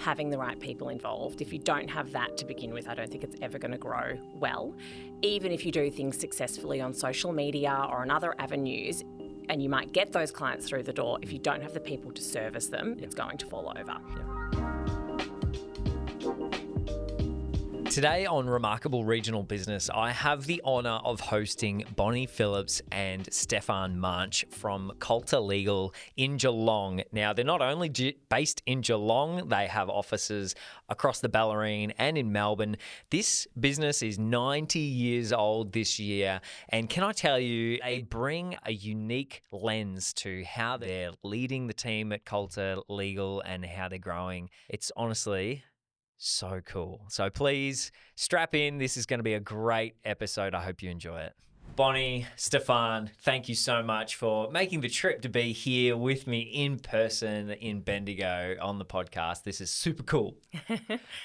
having the right people involved. If you don't have that to begin with, I don't think it's ever going to grow well. Even if you do things successfully on social media or on other avenues, and you might get those clients through the door, if you don't have the people to service them, it's going to fall over. Today on Remarkable Regional Business, I have the honour of hosting Bonnie Phillips and Stefan Manche from Coulter Legal in Geelong. Now, they're not only based in Geelong, they have offices across the Bellarine and in Melbourne. This business is 90 years old this year, and can I tell you, they bring a unique lens to how they're leading the team at Coulter Legal and how they're growing. It's honestly so cool. So please strap in. This is going to be a great episode. I hope you enjoy it. Bonnie, Stefan, thank you so much for making the trip to be here with me in person in Bendigo on the podcast. This is super cool.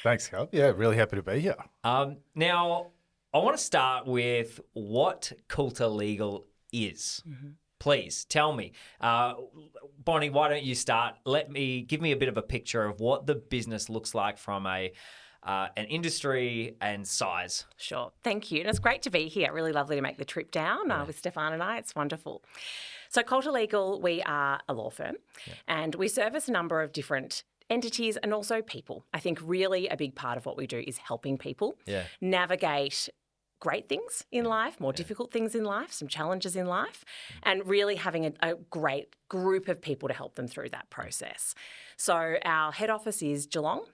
Thanks, Caleb. Yeah, really happy to be here. Now, I want to start with what Coulter Legal is. Mm-hmm. Please tell me. Bonnie, why don't you start? Give me a bit of a picture of what the business looks like from an industry and size. Sure. Thank you. And it's great to be here. Really lovely to make the trip down with Stefan and I. It's wonderful. So Coulter Legal, we are a law firm and we service a number of different entities and also people. I think really a big part of what we do is helping people navigate great things in life, more difficult things in life, some challenges in life, and really having a great group of people to help them through that process. So our head office is Geelong,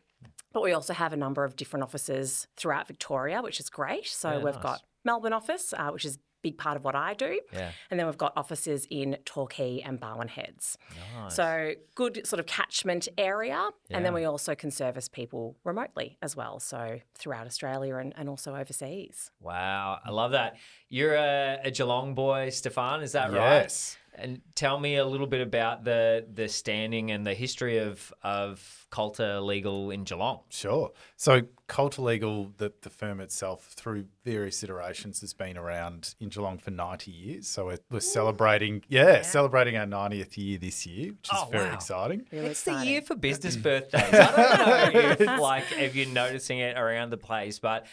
but we also have a number of different offices throughout Victoria, which is great. So we've got Melbourne office, which is a big part of what I do. Yeah. And then we've got offices in Torquay and Barwon Heads. Nice. So good sort of catchment area. Yeah. And then we also can service people remotely as well. So throughout Australia and also overseas. Wow. I love that. You're a Geelong boy, Stefan, is that right? Yes. And tell me a little bit about the standing and the history of Coulter Legal in Geelong. Sure. So Coulter Legal, the firm itself, through various iterations, has been around in Geelong for 90 years. So we're celebrating our 90th year this year, which is very exciting. Really it's exciting. the year for business birthdays. I don't know if you're noticing it around the place, but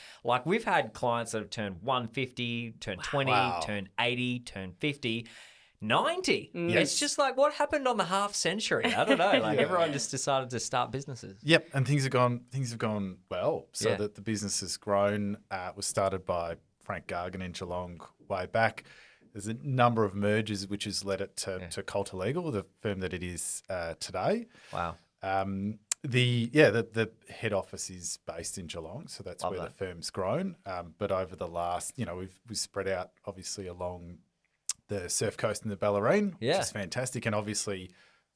we've had clients that have turned 150, turned 20, turned 80, turned 50. 90. Yes. It's just what happened on the half century? I don't know. Everyone just decided to start businesses. Yep, and things have gone well. So that the business has grown. Was started by Frank Gargan in Geelong way back. There's a number of mergers which has led it to Coulter Legal, the firm that it is today. Wow. The head office is based in Geelong, so that's where the firm's grown. But over the last, we've spread out obviously along the surf coast and the Bellarine, which is fantastic. And obviously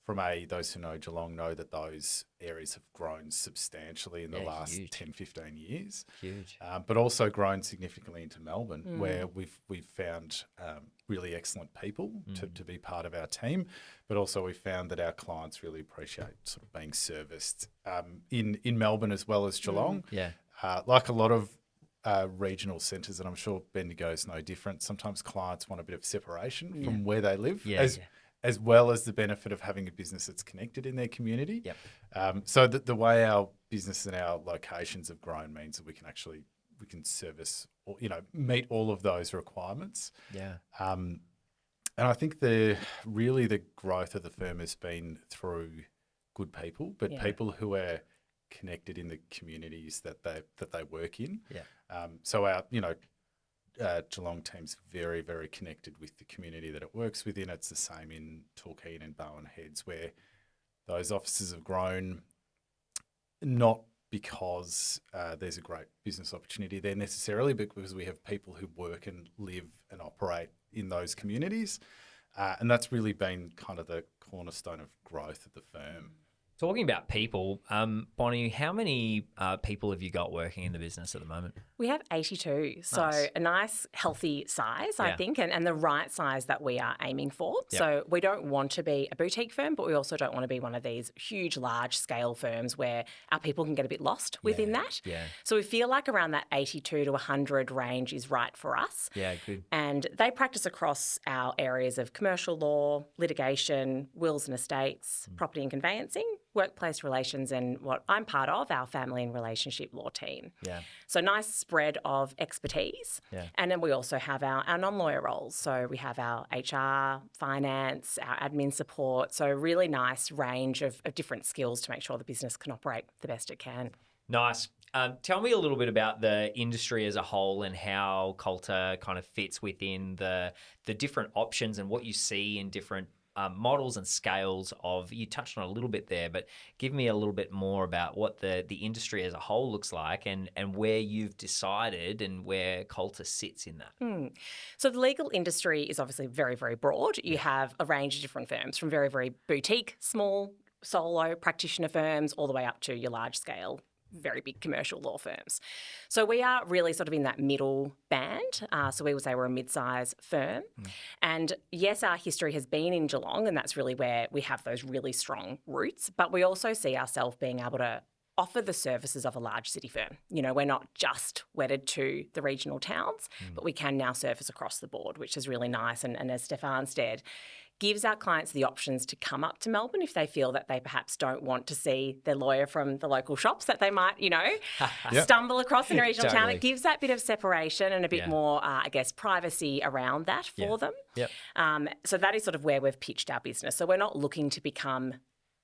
those who know Geelong know that those areas have grown substantially in the last 10, 15 years. Huge. But also grown significantly into Melbourne, where we've found really excellent people to be part of our team. But also we've found that our clients really appreciate sort of being serviced in Melbourne as well as Geelong. Like a lot of regional centres, and I'm sure Bendigo is no different. Sometimes clients want a bit of separation from where they live, as well as the benefit of having a business that's connected in their community. Yep. So the way our business and our locations have grown means that we can service, meet all of those requirements. Yeah. And I think the growth of the firm has been through good people, but people who are connected in the communities that they work in. Yeah. So our Geelong team's very, very connected with the community that it works within. It's the same in Torquay and Barwon Heads, where those offices have grown not because there's a great business opportunity there necessarily, but because we have people who work and live and operate in those communities. And that's really been kind of the cornerstone of growth of the firm. Talking about people, Bonnie, how many people have you got working in the business at the moment? We have 82, so a nice healthy size, I think, and the right size that we are aiming for. Yep. So we don't want to be a boutique firm, but we also don't want to be one of these huge, large-scale firms where our people can get a bit lost within that. Yeah. So we feel like around that 82 to 100 range is right for us. Yeah, good. And they practice across our areas of commercial law, litigation, wills and estates, property and conveyancing, workplace relations and what I'm part of, our family and relationship law team. Yeah. So nice spread of expertise. Yeah. And then we also have our non-lawyer roles. So we have our HR, finance, our admin support. So a really nice range of different skills to make sure the business can operate the best it can. Nice. Tell me a little bit about the industry as a whole and how Coulter kind of fits within the different options and what you see in different models and scales of, you touched on a little bit there, but give me a little bit more about what the industry as a whole looks like and where you've decided and where Coulter sits in that. So the legal industry is obviously very, very broad. You have a range of different firms from very, very boutique, small, solo practitioner firms all the way up to your large scale, very big commercial law firms. So we are really sort of in that middle band. So we would say we're a mid-size firm. And yes, our history has been in Geelong, and that's really where we have those really strong roots. But we also see ourselves being able to offer the services of a large city firm. You know, we're not just wedded to the regional towns, but we can now service across the board, which is really nice. And as Stefan said, gives our clients the options to come up to Melbourne if they feel that they perhaps don't want to see their lawyer from the local shops that they might, stumble across in a regional town. It gives that bit of separation and a bit more, privacy around that for them. Yep. So that is sort of where we've pitched our business. So we're not looking to become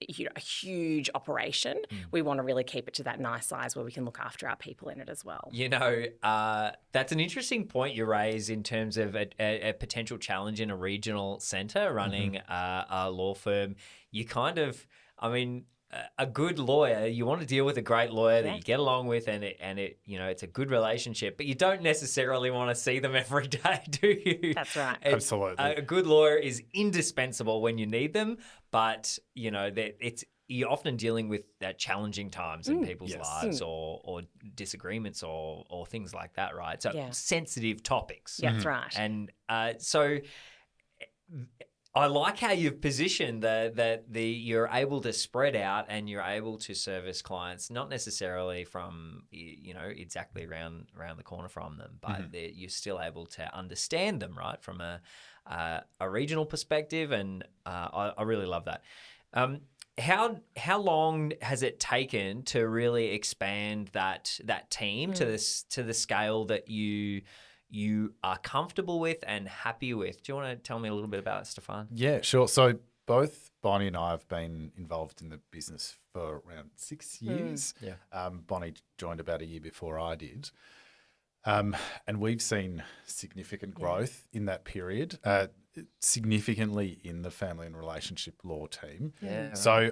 a huge operation. We want to really keep it to that nice size where we can look after our people in it as well. That's an interesting point you raise in terms of a potential challenge in a regional centre running a law firm. You kind of, a good lawyer, you want to deal with a great lawyer that you get along with and it's a good relationship, but you don't necessarily want to see them every day, do you? That's right. Absolutely. A good lawyer is indispensable when you need them, but you're often dealing with challenging times in people's lives or disagreements or things like that, right? So sensitive topics. That's right. And so I like how you've positioned that you're able to spread out and you're able to service clients, not necessarily from, exactly around the corner from them, but you're still able to understand them, right, from a regional perspective. And I really love that. How long has it taken to really expand that team to the scale that you are comfortable with and happy with? Do you want to tell me a little bit about it, Stefan? Yeah, sure. So both Bonnie and I have been involved in the business for around 6 years. Bonnie joined about a year before I did. And we've seen significant growth in that period, significantly in the family and relationship law team. So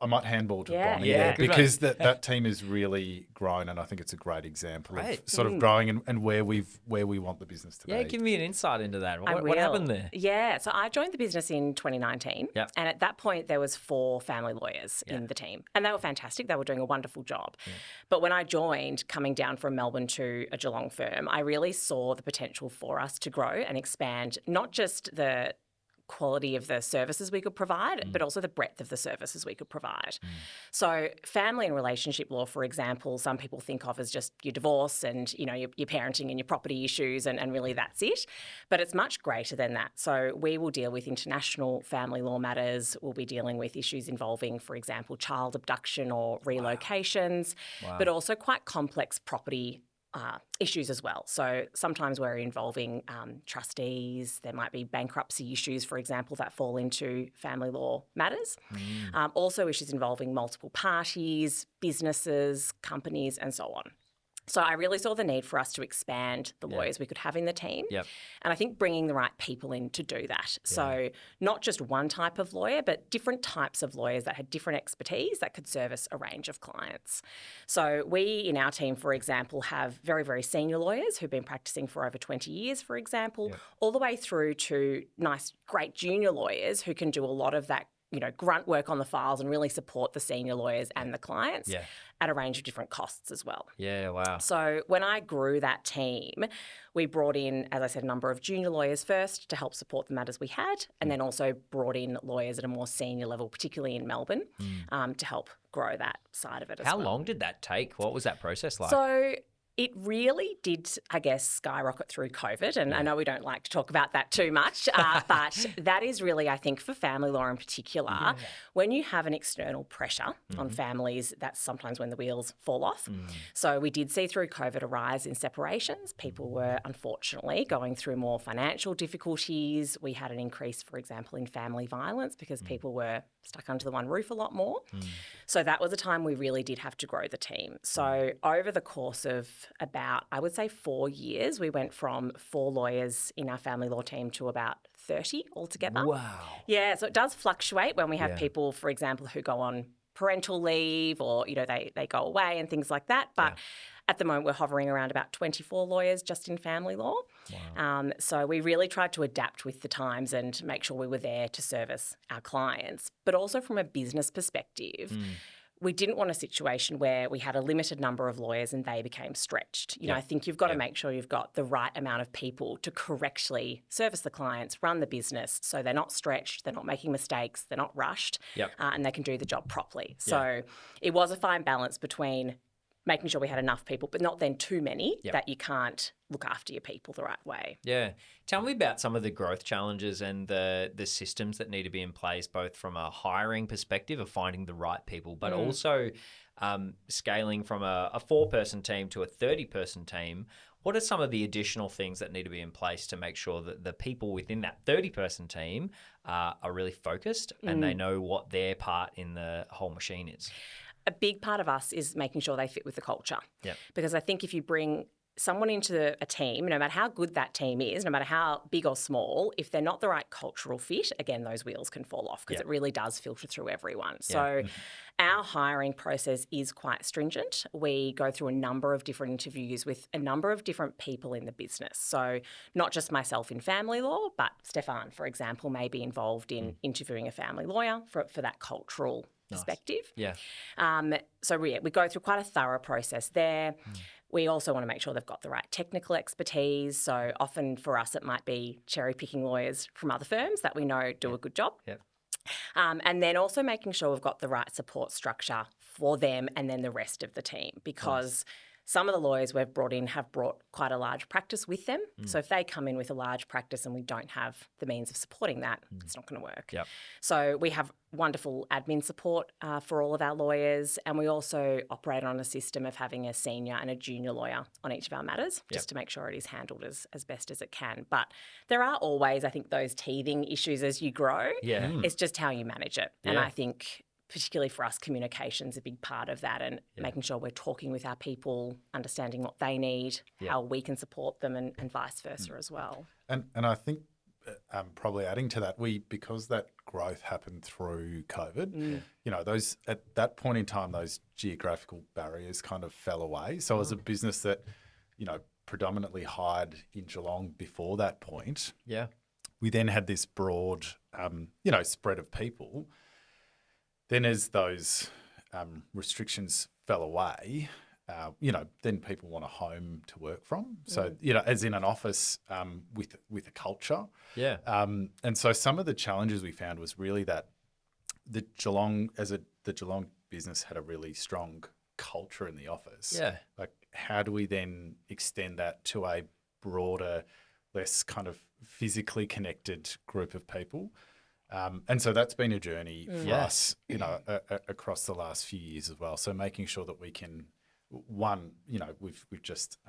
I might handball to Bonnie there because that team has really grown, and I think it's a great example of sort of growing and where we want the business to be. Yeah, give me an insight into that. I What happened there? Yeah, so I joined the business in 2019, and at that point there was 4 family lawyers in the team, and they were fantastic. They were doing a wonderful job. But when I joined, coming down from Melbourne to a Geelong firm, I really saw the potential for us to grow and expand, not just the quality of the services we could provide, but also the breadth of the services we could provide. So family and relationship law, for example, some people think of as just your divorce and, your parenting and your property issues and really that's it. But it's much greater than that. So we will deal with international family law matters. We'll be dealing with issues involving, for example, child abduction or relocations, but also quite complex property issues as well. So sometimes we're involving trustees. There might be bankruptcy issues, for example, that fall into family law matters. Also issues involving multiple parties, businesses, companies, and so on. So I really saw the need for us to expand the lawyers we could have in the team. And I think bringing the right people in to do that. So not just one type of lawyer, but different types of lawyers that had different expertise that could service a range of clients. So we in our team, for example, have very, very senior lawyers who've been practicing for over 20 years, for example, all the way through to nice, great junior lawyers who can do a lot of that grunt work on the files and really support the senior lawyers and the clients at a range of different costs as well. Yeah, wow. So when I grew that team, we brought in, as I said, a number of junior lawyers first to help support the matters we had, and then also brought in lawyers at a more senior level, particularly in Melbourne, to help grow that side of it as well. How long did that take? What was that process like? So It really did, I guess, skyrocket through COVID. And I know we don't like to talk about that too much, but that is really, I think, for family law in particular, when you have an external pressure on families, that's sometimes when the wheels fall off. So we did see through COVID a rise in separations. People were unfortunately going through more financial difficulties. We had an increase, for example, in family violence because people were stuck under the one roof a lot more. So that was a time we really did have to grow the team. So over the course of about, I would say 4 years, we went from 4 lawyers in our family law team to about 30 altogether. Wow. Yeah, so it does fluctuate when we have people, for example, who go on parental leave or, they go away and things like that. But at the moment, we're hovering around about 24 lawyers just in family law. Wow. So we really tried to adapt with the times and make sure we were there to service our clients. But also from a business perspective, we didn't want a situation where we had a limited number of lawyers and they became stretched. I think you've got to make sure you've got the right amount of people to correctly service the clients, run the business, so they're not stretched, they're not making mistakes, they're not rushed, and they can do the job properly. So it was a fine balance between making sure we had enough people, but not then too many that you can't look after your people the right way. Yeah. Tell me about some of the growth challenges and the systems that need to be in place, both from a hiring perspective of finding the right people, but also scaling from a 4-person team to a 30-person team. What are some of the additional things that need to be in place to make sure that the people within that 30-person team are really focused and they know what their part in the whole machine is? A big part of us is making sure they fit with the culture. Yeah. Because I think if you bring someone into a team, no matter how good that team is, no matter how big or small, if they're not the right cultural fit, again, those wheels can fall off because it really does filter through everyone. So our hiring process is quite stringent. We go through a number of different interviews with a number of different people in the business. So not just myself in family law, but Stefan, for example, may be involved in interviewing a family lawyer for that cultural perspective. Yeah. So we go through quite a thorough process there. We also want to make sure they've got the right technical expertise. So often for us, it might be cherry picking lawyers from other firms that we know do a good job. Yep. And then also making sure we've got the right support structure for them and then the rest of the team, because some of the lawyers we've brought in have brought quite a large practice with them. So if they come in with a large practice and we don't have the means of supporting that, it's not going to work. Yep. So we have wonderful admin support for all of our lawyers, and we also operate on a system of having a senior and a junior lawyer on each of our matters just to make sure it is handled as best as it can. But there are always, I think, those teething issues as you grow. Yeah. It's just how you manage it. And I think particularly for us, communication's a big part of that, and making sure we're talking with our people, understanding what they need, how we can support them, and vice versa as well. And I think probably adding to that, because that growth happened through COVID, those at that point in time, those geographical barriers kind of fell away. So as a business that, predominantly hired in Geelong before that point, we then had this broad, spread of people. Then as those restrictions fell away, then people want a home to work from. So, as in an office with a culture. Yeah. And so some of the challenges we found was really that the Geelong business had a really strong culture in the office. Yeah. Like, how do we then extend that to a broader, less kind of physically connected group of people? And so that's been a journey for us, across the last few years as well. So making sure that we can, we've just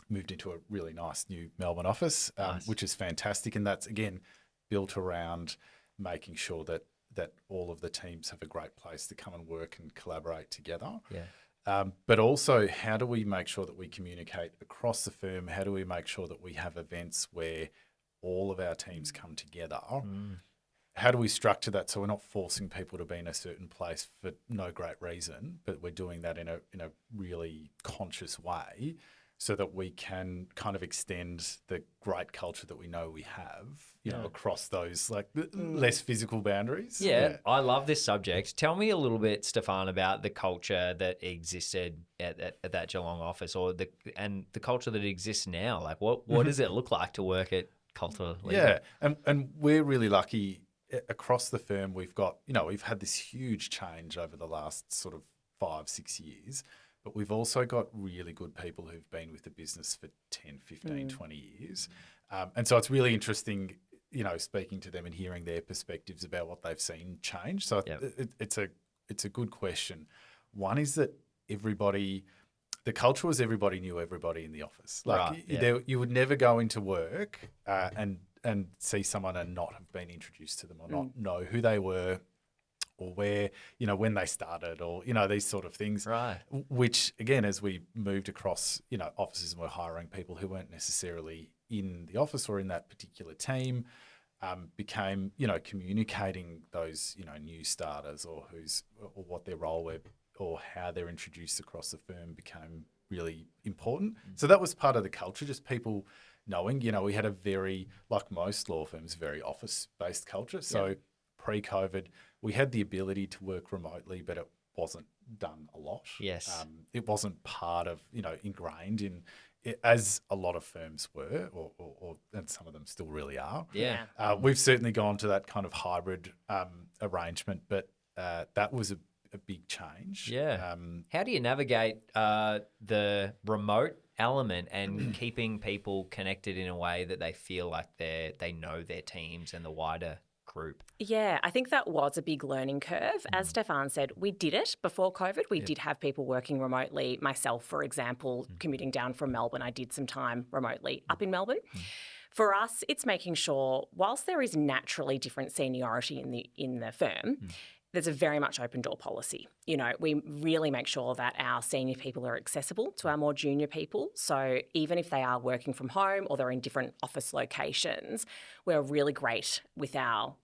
moved into a really nice new Melbourne office, which is fantastic. And that's, again, built around making sure that all of the teams have a great place to come and work and collaborate together. Yeah. But also, how do we make sure that we communicate across the firm? How do we make sure that we have events where all of our teams come together? How do we structure that so we're not forcing people to be in a certain place for no great reason, but we're doing that in a really conscious way so that we can kind of extend the great culture that we know we have, across those less physical boundaries. Yeah, I love this subject. Tell me a little bit, Stefan, about the culture that existed at that Geelong office, the culture that exists now. Like, what does it look like to work at Coulter Legal? Yeah, and we're really lucky. Across the firm, we've got, we've had this huge change over the last sort of 5-6 years, but we've also got really good people who've been with the business for 10, 15, 20 years. And so it's really interesting, speaking to them and hearing their perspectives about what they've seen change. So it's a good question. One is that the culture was everybody knew everybody in the office. You would never go into work and see someone and not have been introduced to them or not know who they were or where, when they started or, these sort of things. Right. Which, again, as we moved across, offices and were hiring people who weren't necessarily in the office or in that particular team, became, communicating those, new starters or what their role were or how they're introduced across the firm became really important. So that was part of the culture, just people knowing, we had a very, like most law firms, very office-based culture. So pre-COVID, we had the ability to work remotely, but it wasn't done a lot. Yes. It wasn't part of, ingrained in it, as a lot of firms were, and some of them still really are. Yeah. We've certainly gone to that kind of hybrid arrangement, but that was a big change. Yeah. How do you navigate the remote element and keeping people connected in a way that they feel like they know their teams and the wider group? Yeah, I think that was a big learning curve. As Stefan said, we did it before COVID. We did have people working remotely. Myself, for example, commuting down from Melbourne, I did some time remotely up in Melbourne. For us, it's making sure, whilst there is naturally different seniority in the firm, there's a very much open door policy. We really make sure that our senior people are accessible to our more junior people. So even if they are working from home or they're in different office locations, we're really great with our,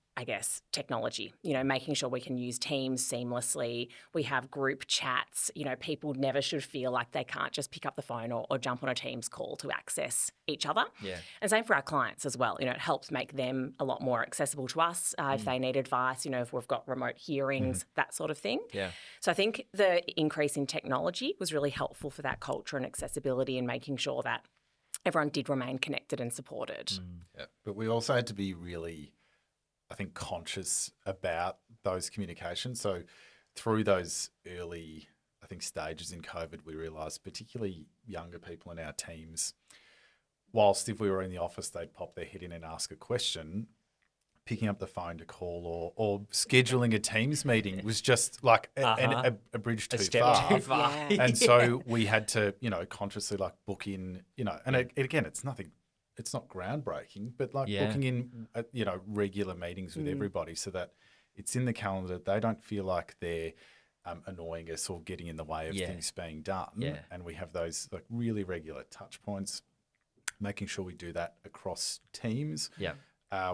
technology, making sure we can use Teams seamlessly. We have group chats. People never should feel like they can't just pick up the phone or jump on a Teams call to access each other. Yeah. And same for our clients as well. It helps make them a lot more accessible to us if they need advice, if we've got remote hearings, that sort of thing. Yeah. So I think the increase in technology was really helpful for that culture and accessibility and making sure that everyone did remain connected and supported. Yeah. But we also had to be really, I think, conscious about those communications. So through those early, I think, stages in COVID, we realised particularly younger people in our teams, whilst if we were in the office, they'd pop their head in and ask a question, picking up the phone to call or scheduling a Teams meeting was just like a bridge too far. Too far. Yeah. And so we had to, consciously again, and again, it's nothing. It's not groundbreaking, but booking in, regular meetings with everybody so that it's in the calendar. They don't feel like they're annoying us or getting in the way of things being done. Yeah. And we have those really regular touch points, making sure we do that across teams. Yeah.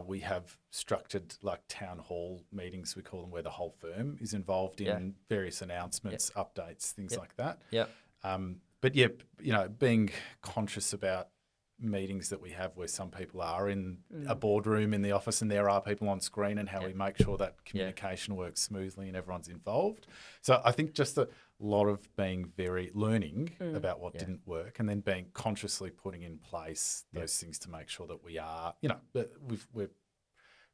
We have structured town hall meetings, we call them, where the whole firm is involved in various announcements, updates, things like that. Yeah. But being conscious about meetings that we have where some people are in a boardroom in the office and there are people on screen, and how we make sure that communication works smoothly and everyone's involved. So I think just a lot of being learning about what didn't work, and then being consciously putting in place those things to make sure that we are, we're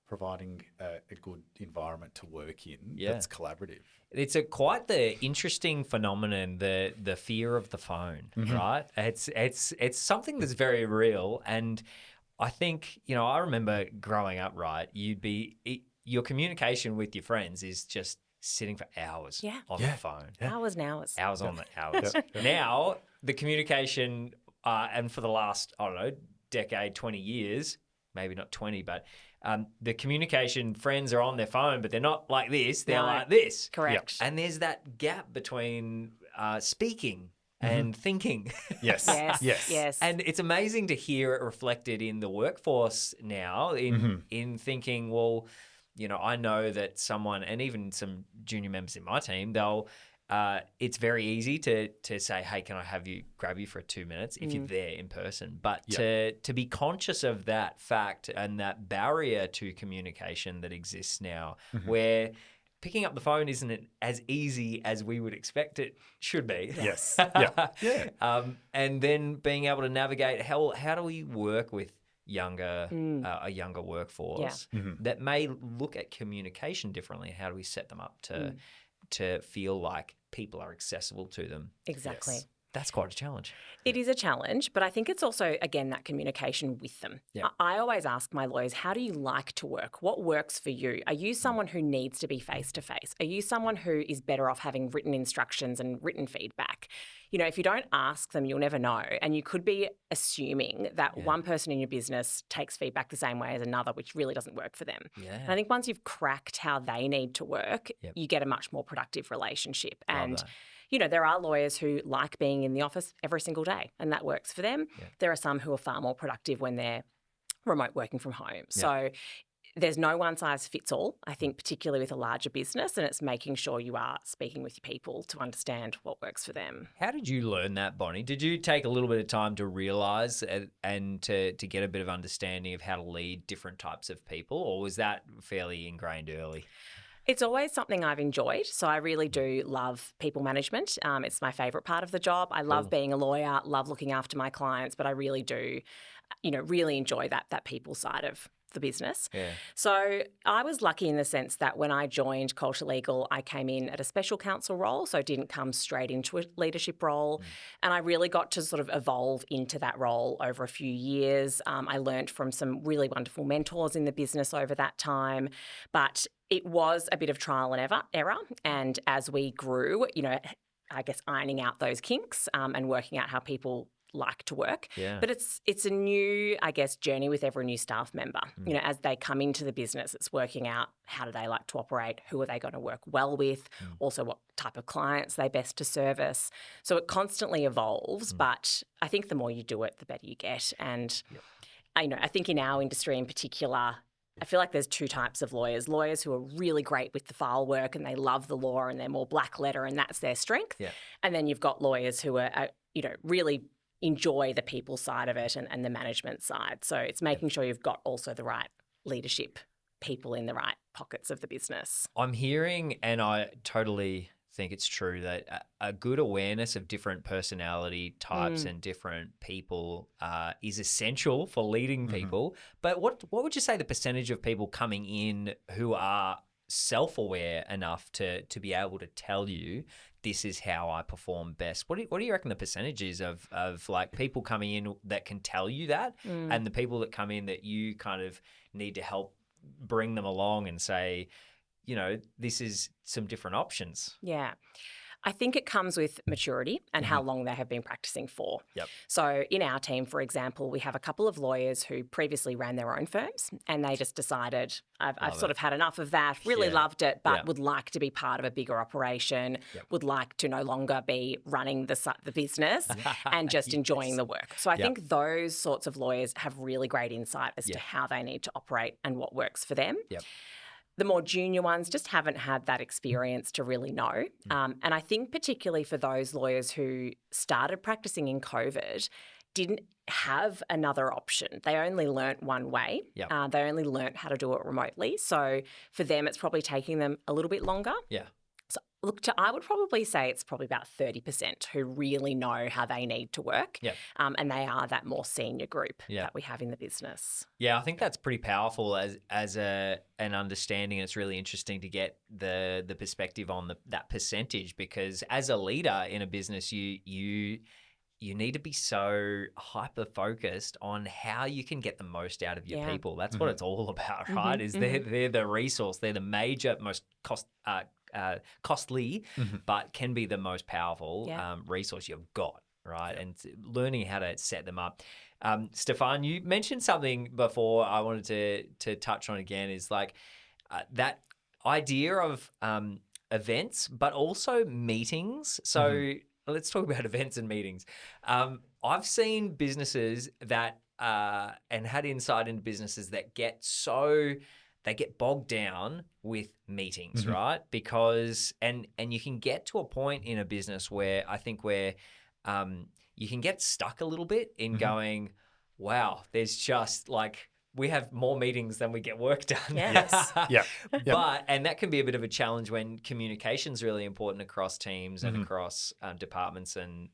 providing a good environment to work in that's collaborative. It's quite the interesting phenomenon, the fear of the phone, right? It's something that's very real, and I think I remember growing up, right? Your communication with your friends is just sitting for hours on the phone, Hours and hours. hours on the hours. Now the communication, and for the last decade, 20 years, maybe not 20, but the communication, friends are on their phone, but they're not like this. They're like this. Correct. And there's that gap between speaking and thinking. Yes. Yes. And it's amazing to hear it reflected in the workforce now in thinking, well, I know that someone, and even some junior members in my team, it's very easy to say, hey, can I grab you for 2 minutes if you're there in person? But to be conscious of that fact and that barrier to communication that exists now, where picking up the phone isn't as easy as we would expect it should be. Yes. And then being able to navigate how do we work with a younger workforce that may look at communication differently? How do we set them up to feel like people are accessible to them. Exactly. Yes. That's quite a challenge. It is a challenge, but I think it's also, again, that communication with them. Yeah. I always ask my lawyers, how do you like to work? What works for you? Are you someone who needs to be face-to-face? Are you someone who is better off having written instructions and written feedback? You know, if you don't ask them, you'll never know. And you could be assuming that one person in your business takes feedback the same way as another, which really doesn't work for them. Yeah. And I think once you've cracked how they need to work, you get a much more productive relationship. And that. you know, there are lawyers who like being in the office every single day and that works for them. Yeah. There are some who are far more productive when they're remote working from home. So there's no one size fits all, I think, particularly with a larger business, and it's making sure you are speaking with your people to understand what works for them. How did you learn that, Bonnie? Did you take a little bit of time to realise and to get a bit of understanding of how to lead different types of people, or was that fairly ingrained early? It's always something I've enjoyed. So I really do love people management. It's my favourite part of the job. I love being a lawyer, love looking after my clients, but I really do, you know, really enjoy that people side of the business. Yeah. So I was lucky in the sense that when I joined Coulter Legal, I came in at a special counsel role, so didn't come straight into a leadership role. And I really got to sort of evolve into that role over a few years. I learned from some really wonderful mentors in the business over that time. But it was a bit of trial and error. And as we grew, you know, I guess ironing out those kinks and working out how people like to work. Yeah. But it's a new, I guess, journey with every new staff member. You know, as they come into the business, it's working out how do they like to operate, who are they going to work well with, also what type of clients they best to service. So it constantly evolves, but I think the more you do it, the better you get. And I think in our industry in particular, I feel like there's two types of lawyers. Lawyers who are really great with the file work and they love the law and they're more black letter and that's their strength. Yeah. And then you've got lawyers who are really enjoy the people side of it and the management side. So it's making sure you've got also the right leadership people in the right pockets of the business. I'm hearing, and I totally think it's true, that a good awareness of different personality types and different people is essential for leading people. But what would you say the percentage of people coming in who are self-aware enough to be able to tell you this is how I perform best? What do you reckon the percentage is of like people coming in that can tell you that and the people that come in that you kind of need to help bring them along and say, you know, this is some different options? Yeah. I think it comes with maturity and how long they have been practicing for. Yep. So in our team, for example, we have a couple of lawyers who previously ran their own firms and they just decided, I've sort of had enough of that, really loved it, but would like to be part of a bigger operation, would like to no longer be running the business and just enjoying the work. So I think those sorts of lawyers have really great insight as to how they need to operate and what works for them. Yep. The more junior ones just haven't had that experience to really know. And I think particularly for those lawyers who started practicing in COVID, didn't have another option. They only learnt one way. Yep. They only learnt how to do it remotely. So for them, it's probably taking them a little bit longer. Yeah. So look, I would probably say it's probably about 30% who really know how they need to work. Yeah. And they are that more senior group that we have in the business. Yeah, I think that's pretty powerful as an understanding. It's really interesting to get the perspective on that percentage, because as a leader in a business, you need to be so hyper focused on how you can get the most out of your people. That's what it's all about, right? Is they're the resource, they're the major, most costly, but can be the most powerful resource you've got, right? And learning how to set them up. Stefan, you mentioned something before I wanted to touch on again, is like that idea of events, but also meetings. So let's talk about events and meetings. I've seen businesses that and had insight into businesses that they get bogged down with meetings, right? Because and you can get to a point in a business where I think you can get stuck a little bit in going, wow, there's just like, we have more meetings than we get work done. Yes. And that can be a bit of a challenge when communication's really important across teams and across departments and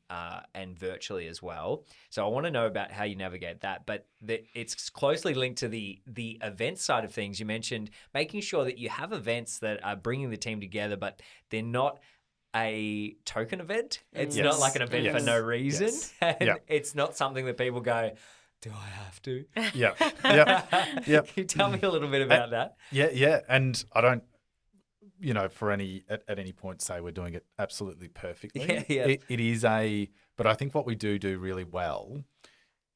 virtually as well. So I want to know about how you navigate that. But it's closely linked to the event side of things. You mentioned making sure that you have events that are bringing the team together, but they're not a token event. It's not like an event for no reason. Yes. And it's not something that people go, do I have to? Yeah. Yep. Can you tell me a little bit about that? Yeah. And I don't, for at any point say we're doing it absolutely perfectly. Yeah. It is but I think what we do really well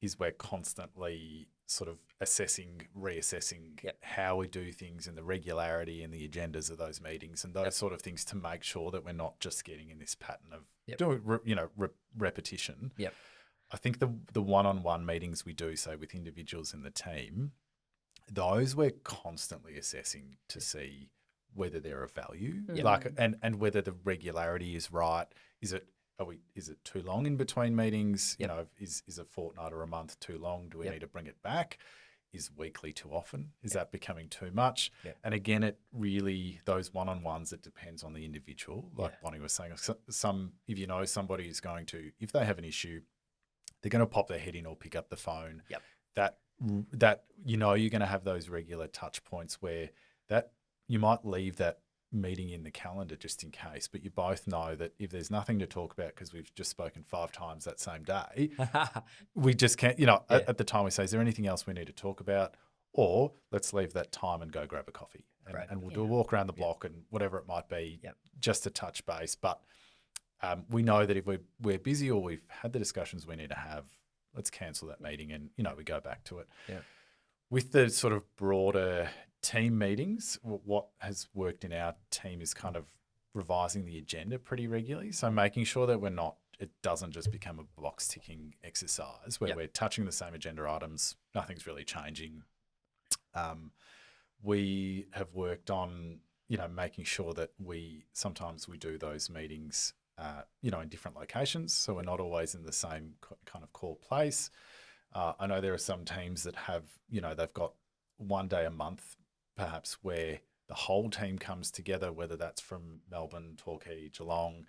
is we're constantly sort of reassessing how we do things and the regularity and the agendas of those meetings and those sort of things to make sure that we're not just getting in this pattern of doing, repetition. Yep. I think the one-on-one meetings we do, say with individuals in the team, those we're constantly assessing to see whether they're of value, and whether the regularity is right. Is it too long in between meetings? Is a fortnight or a month too long? Do we need to bring it back? Is weekly too often? Is that becoming too much? And again, it really, those one-on-ones, it depends on the individual. Like Bonnie was saying, if somebody is going to, if they have an issue, they're going to pop their head in or pick up the phone. That you're going to have those regular touch points where that you might leave that meeting in the calendar just in case, but you both know that if there's nothing to talk about because we've just spoken 5 times that same day, we just can't, at the time we say, is there anything else we need to talk about? Or let's leave that time and go grab a coffee and we'll do a walk around the block and whatever it might be, just to touch base. But we know that if we're busy or we've had the discussions we need to have, let's cancel that meeting and, we go back to it. With the sort of broader team meetings, what has worked in our team is kind of revising the agenda pretty regularly. So making sure that it doesn't just become a box ticking exercise where we're touching the same agenda items, nothing's really changing. We have worked on, making sure that sometimes we do those meetings, in different locations. So we're not always in the same kind of core place. I know there are some teams that have, they've got one day a month perhaps where the whole team comes together, whether that's from Melbourne, Torquay, Geelong,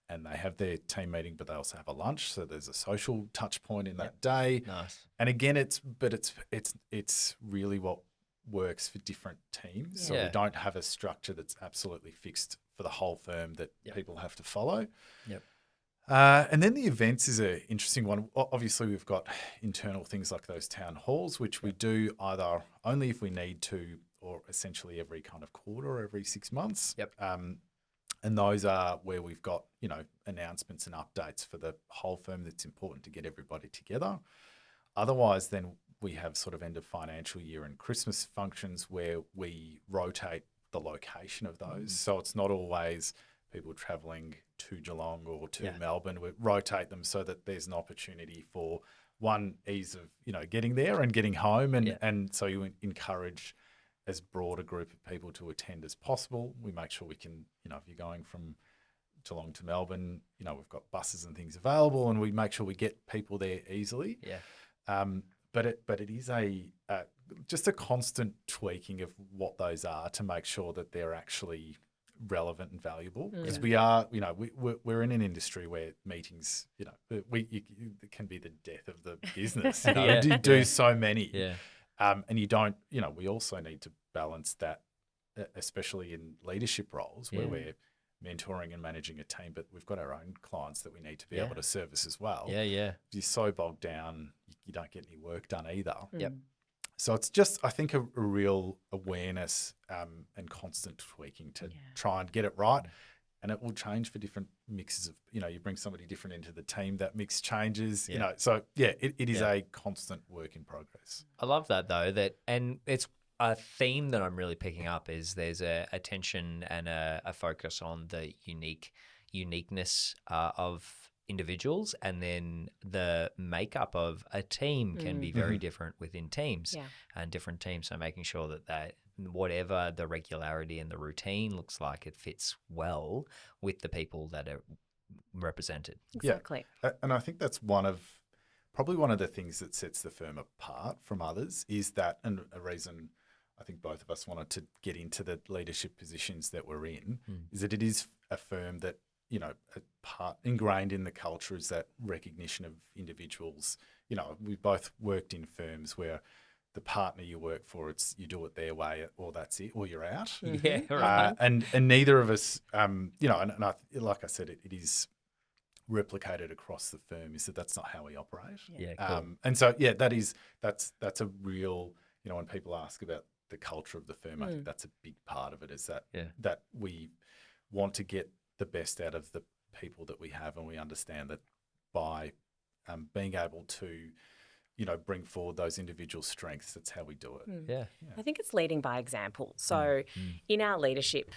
and they have their team meeting, but they also have a lunch. So there's a social touch point in that day. Nice. And again, it's really what works for different teams. So we don't have a structure that's absolutely fixed for the whole firm that people have to follow. And then the events is an interesting one. Obviously, we've got internal things like those town halls, which we do either only if we need to or essentially every kind of quarter or every 6 months. And those are where we've got, announcements and updates for the whole firm that's important to get everybody together. Otherwise, then we have sort of end of financial year and Christmas functions where we rotate the location of those. So it's not always people travelling to Geelong or to Melbourne. We rotate them so that there's an opportunity for one ease of, getting there and getting home. And so you encourage as broad a group of people to attend as possible. We make sure we can, if you're going from Geelong to Melbourne, we've got buses and things available and we make sure we get people there easily. But it is just a constant tweaking of what those are to make sure that they're actually relevant and valuable, because we are, we're in an industry where meetings, it can be the death of the business. You do so many, and you don't. We also need to balance that, especially in leadership roles where we're mentoring and managing a team, but we've got our own clients that we need to be able to service as well. If you're so bogged down, you don't get any work done either. So it's just, I think, a real awareness and constant tweaking to try and get it right. And it will change for different mixes of, you bring somebody different into the team, that mix changes, So, it is a constant work in progress. I love that, though, and it's a theme that I'm really picking up is there's a attention and a focus on the uniqueness of individuals, and then the makeup of a team can be very different within teams and different teams. So making sure that whatever the regularity and the routine looks like, it fits well with the people that are represented. Exactly. And I think that's probably one of the things that sets the firm apart from others is that, and a reason I think both of us wanted to get into the leadership positions that we're in, is that it is a firm that, a part ingrained in the culture is that recognition of individuals. We both worked in firms where the partner you work for, it's you do it their way or that's it, or you're out. Yeah, right. And neither of us, like I said, it is replicated across the firm, is that's not how we operate. Yeah, cool. And so that's a real, when people ask about the culture of the firm, I think that's a big part of it, is that we want to get the best out of the people that we have, and we understand that by being able to bring forward those individual strengths, that's how we do it. Yeah. I think it's leading by example. So in our leadership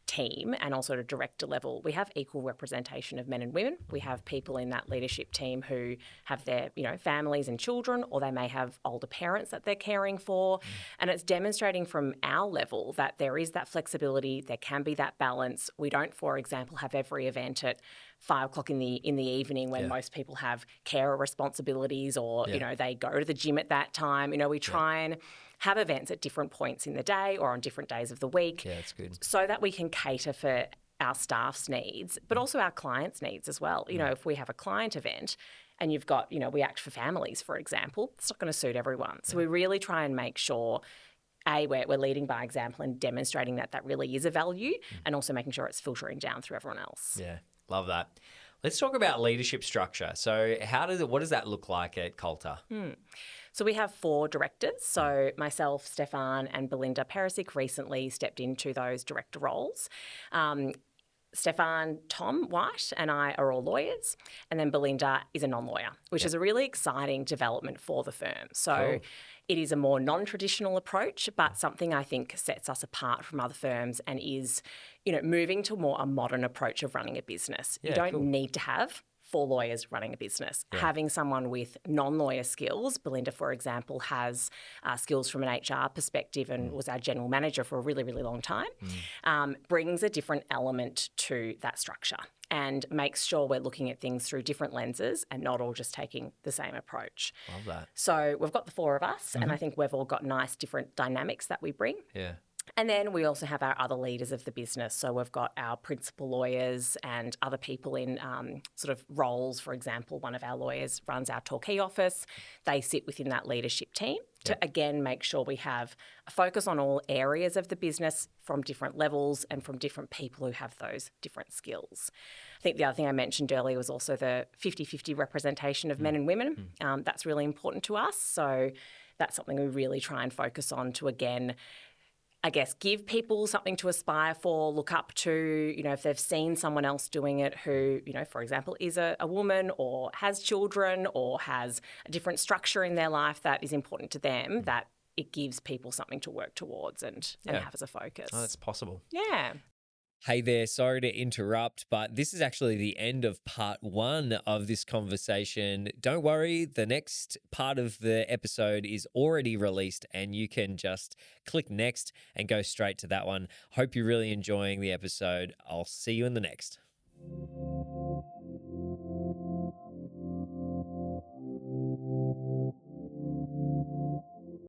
team and also at a director level, we have equal representation of men and women. We have people in that leadership team who have their, families and children, or they may have older parents that they're caring for. And it's demonstrating from our level that there is that flexibility, there can be that balance. We don't, for example, have every event at 5 o'clock in the evening when most people have carer responsibilities, or they go to the gym at that time. We try and have events at different points in the day or on different days of the week. Yeah, that's good. So that we can cater for our staff's needs, but also our clients' needs as well. If we have a client event and you've got, we act for families, for example, it's not going to suit everyone. So we really try and make sure, we're leading by example and demonstrating that really is a value, and also making sure it's filtering down through everyone else. Yeah, love that. Let's talk about leadership structure. So what does that look like at Coulter? So we have 4 directors. So myself, Stefan and Belinda Perisic recently stepped into those director roles. Stefan, Tom White and I are all lawyers, and then Belinda is a non-lawyer, which is a really exciting development for the firm. So it is a more non-traditional approach, but something I think sets us apart from other firms and is, moving to more a modern approach of running a business. You don't need to have 4 lawyers running a business. Having someone with non-lawyer skills, Belinda, for example, has skills from an HR perspective and was our general manager for a really, really long time, brings a different element to that structure and makes sure we're looking at things through different lenses and not all just taking the same approach. Love that. So we've got the 4 of us, and I think we've all got nice different dynamics that we bring. Yeah. And then we also have our other leaders of the business. So we've got our principal lawyers and other people in sort of roles. For example, one of our lawyers runs our Torquay office. They sit within that leadership team to, again, make sure we have a focus on all areas of the business from different levels and from different people who have those different skills. I think the other thing I mentioned earlier was also the 50-50 representation of men and women. That's really important to us. So that's something we really try and focus on to, again, I guess, give people something to aspire for, look up to, if they've seen someone else doing it who, for example, is a woman or has children or has a different structure in their life that is important to them, that it gives people something to work towards and have as a focus. Oh, that's possible. Yeah. Hey there, sorry to interrupt, but this is actually the end of part 1 of this conversation. Don't worry, the next part of the episode is already released and you can just click next and go straight to that one. Hope you're really enjoying the episode. I'll see you in the next.